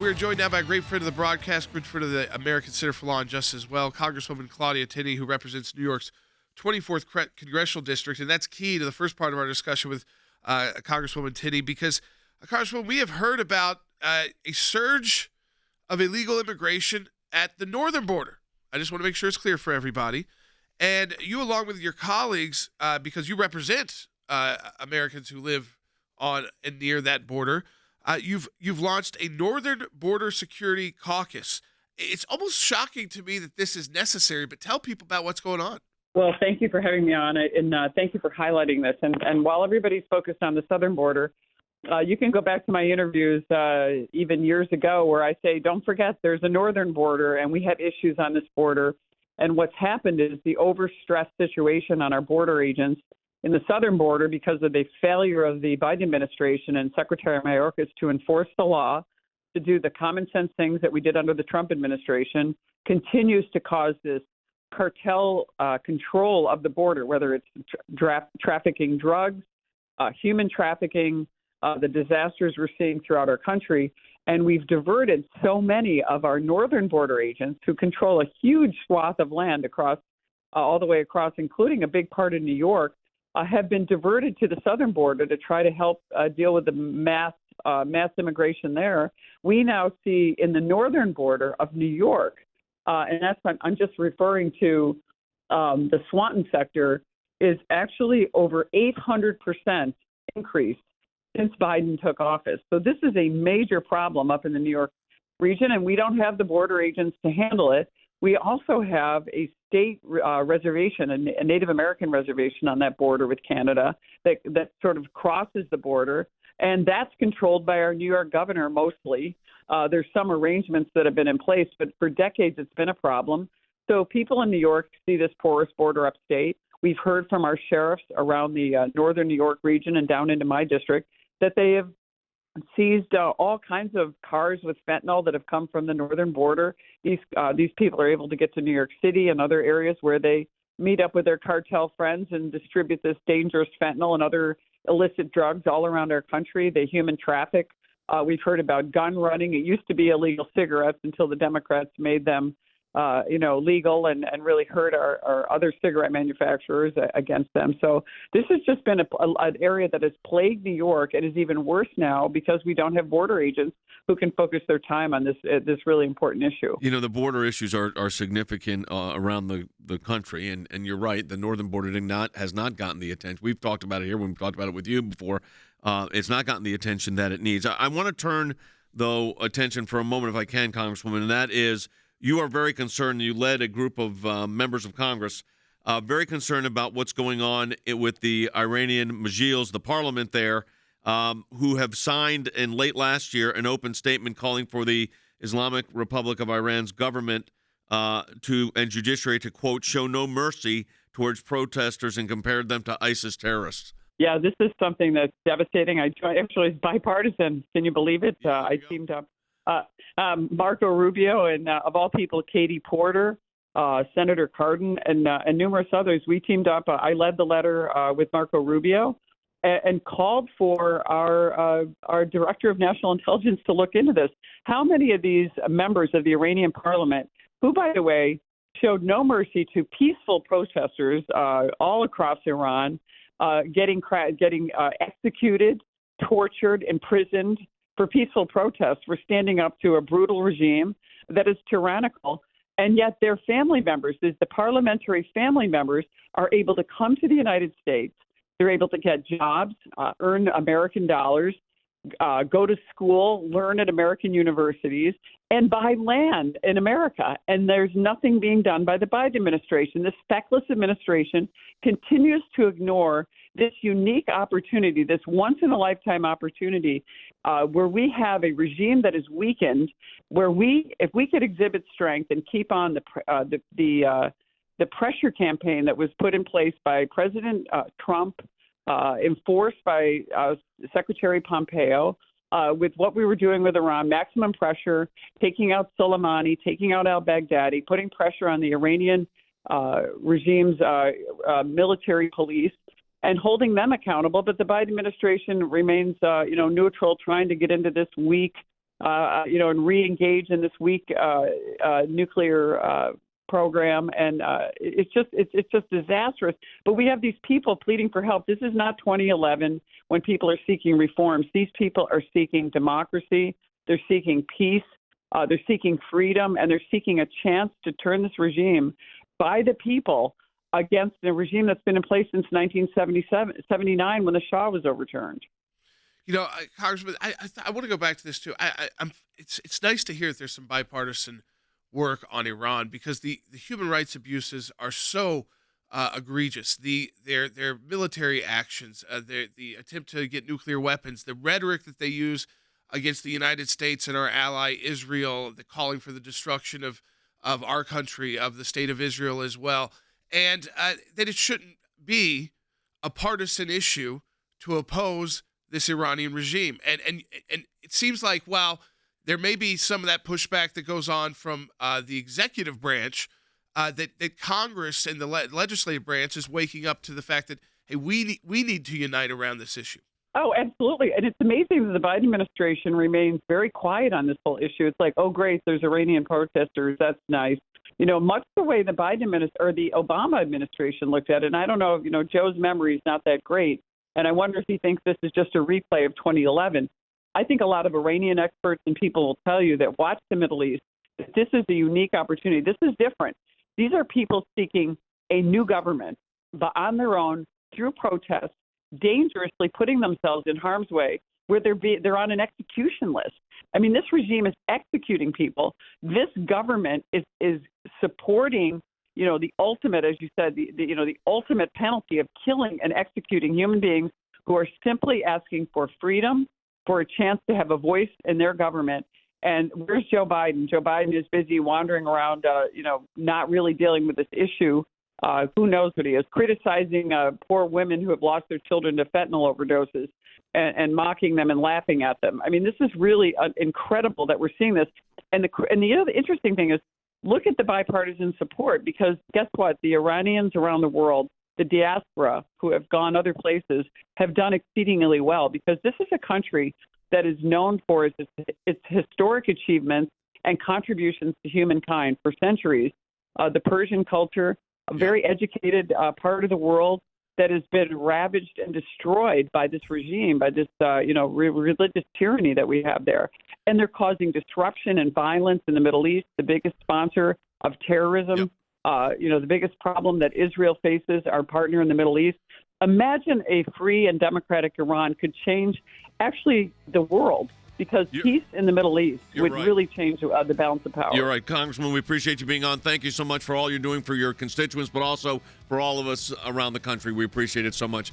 We're joined now by a great friend of the broadcast, good friend of the American Center for Law and Justice as well, Congresswoman Claudia Tenney, who represents New York's 24th Congressional District. And that's key to the first part of our discussion with Congresswoman Tenney, because, Congresswoman, we have heard about a surge of illegal immigration at the northern border. I just want to make sure it's clear for everybody. And you, along with your colleagues, because you represent Americans who live on and near that border, you've launched a Northern Border Security Caucus. It's almost shocking to me that this is necessary, but tell people about what's going on. Well, thank you for having me on, and thank you for highlighting this. And while everybody's focused on the southern border, you can go back to my interviews even years ago where I say, don't forget, there's a northern border, and we have issues on this border. And what's happened is the overstressed situation on our border agents in the southern border, because of the failure of the Biden administration and Secretary Mayorkas to enforce the law, to do the common sense things that we did under the Trump administration, continues to cause this cartel control of the border, whether it's trafficking drugs, human trafficking, the disasters we're seeing throughout our country. And we've diverted so many of our northern border agents who control a huge swath of land across, all the way across, including a big part of New York, have been diverted to the southern border to try to help deal with the mass immigration there. We now see in the northern border of New York, and that's I'm just referring to the Swanton sector, is actually over 800% increase since Biden took office. So this is a major problem up in the New York region, and we don't have the border agents to handle it. We also have a state reservation, a Native American reservation on that border with Canada that sort of crosses the border, and that's controlled by our New York governor mostly. There's some arrangements that have been in place, but for decades it's been a problem. So people in New York see this porous border upstate. We've heard from our sheriffs around the northern New York region and down into my district that they have seized all kinds of cars with fentanyl that have come from the northern border. These people are able to get to New York City and other areas where they meet up with their cartel friends and distribute this dangerous fentanyl and other illicit drugs all around our country. They human traffic. We've heard about gun running. It used to be illegal cigarettes until the Democrats made them legal and really hurt our other cigarette manufacturers against them. So this has just been an area that has plagued New York and is even worse now because we don't have border agents who can focus their time on this really important issue. You know, the border issues are significant around the country, and you're right, the northern border has not gotten the attention. We've talked about it here when we've talked about it with you before. It's not gotten the attention that it needs. I want to turn, though, attention for a moment, if I can, Congresswoman, and that is, you are very concerned. You led a group of members of Congress very concerned about what's going on with the Iranian Majlis, the parliament there, who have signed in late last year an open statement calling for the Islamic Republic of Iran's government and judiciary to, quote, show no mercy towards protesters and compared them to ISIS terrorists. Yeah, this is something that's devastating. Actually, it's bipartisan. Can you believe it? I teamed up. Marco Rubio and, of all people, Katie Porter, Senator Cardin, and numerous others. We teamed up. I led the letter with Marco Rubio and called for our Director of National Intelligence to look into this. How many of these members of the Iranian parliament, who, by the way, showed no mercy to peaceful protesters all across Iran, getting executed, tortured, imprisoned, for peaceful protests, we're standing up to a brutal regime that is tyrannical, and yet their family members, the parliamentary family members, are able to come to the United States. They're able to get jobs, earn American dollars, go to school, learn at American universities, and buy land in America. And there's nothing being done by the Biden administration. This feckless administration continues to ignore this unique opportunity, this once-in-a-lifetime opportunity, where we have a regime that is weakened, where if we could exhibit strength and keep on the pressure campaign that was put in place by President Trump, enforced by Secretary Pompeo, with what we were doing with Iran, maximum pressure, taking out Soleimani, taking out al-Baghdadi, putting pressure on the Iranian regime's military police, and holding them accountable. But the Biden administration remains, neutral, trying to get into this weak and re-engage in this weak nuclear program, and it's just disastrous. But we have these people pleading for help. This is not 2011 when people are seeking reforms. These people are seeking democracy. They're seeking peace. They're seeking freedom, and they're seeking a chance to turn this regime by the people against a regime that's been in place since 1979 when the Shah was overturned. Congressman, I want to go back to this too. It's nice to hear that there's some bipartisan work on Iran, because the human rights abuses are so egregious. Their military actions, the attempt to get nuclear weapons, the rhetoric that they use against the United States and our ally Israel, the calling for the destruction of our country, of the state of Israel as well, and that it shouldn't be a partisan issue to oppose this Iranian regime. And it seems like, while there may be some of that pushback that goes on from the executive branch, that Congress and the legislative branch is waking up to the fact that, hey, we need to unite around this issue. Oh, absolutely. And it's amazing that the Biden administration remains very quiet on this whole issue. It's like, oh, great, there's Iranian protesters. That's nice. Much the way the the Obama administration looked at it. And I don't know, Joe's memory is not that great. And I wonder if he thinks this is just a replay of 2011. I think a lot of Iranian experts and people will tell you that watch the Middle East. This is a unique opportunity. This is different. These are people seeking a new government, but on their own, through protests, dangerously putting themselves in harm's way, where they're on an execution list. I mean, this regime is executing people. This government is supporting, the ultimate, as you said, the ultimate penalty of killing and executing human beings who are simply asking for freedom, for a chance to have a voice in their government. And where's Joe Biden? Joe Biden is busy wandering around, not really dealing with this issue. Who knows what he is, criticizing poor women who have lost their children to fentanyl overdoses and mocking them and laughing at them. I mean, this is really incredible that we're seeing this. And the interesting thing is, look at the bipartisan support, because guess what? The Iranians around the world, the diaspora who have gone other places, have done exceedingly well, because this is a country that is known for its historic achievements and contributions to humankind for centuries. The Persian culture, a very educated part of the world that has been ravaged and destroyed by this regime, by this, religious tyranny that we have there. And they're causing disruption and violence in the Middle East, the biggest sponsor of terrorism, the biggest problem that Israel faces, our partner in the Middle East. Imagine a free and democratic Iran could change actually the world, because peace in the Middle East would really change the balance of power. You're right, Congressman. We appreciate you being on. Thank you so much for all you're doing for your constituents, but also for all of us around the country. We appreciate it so much.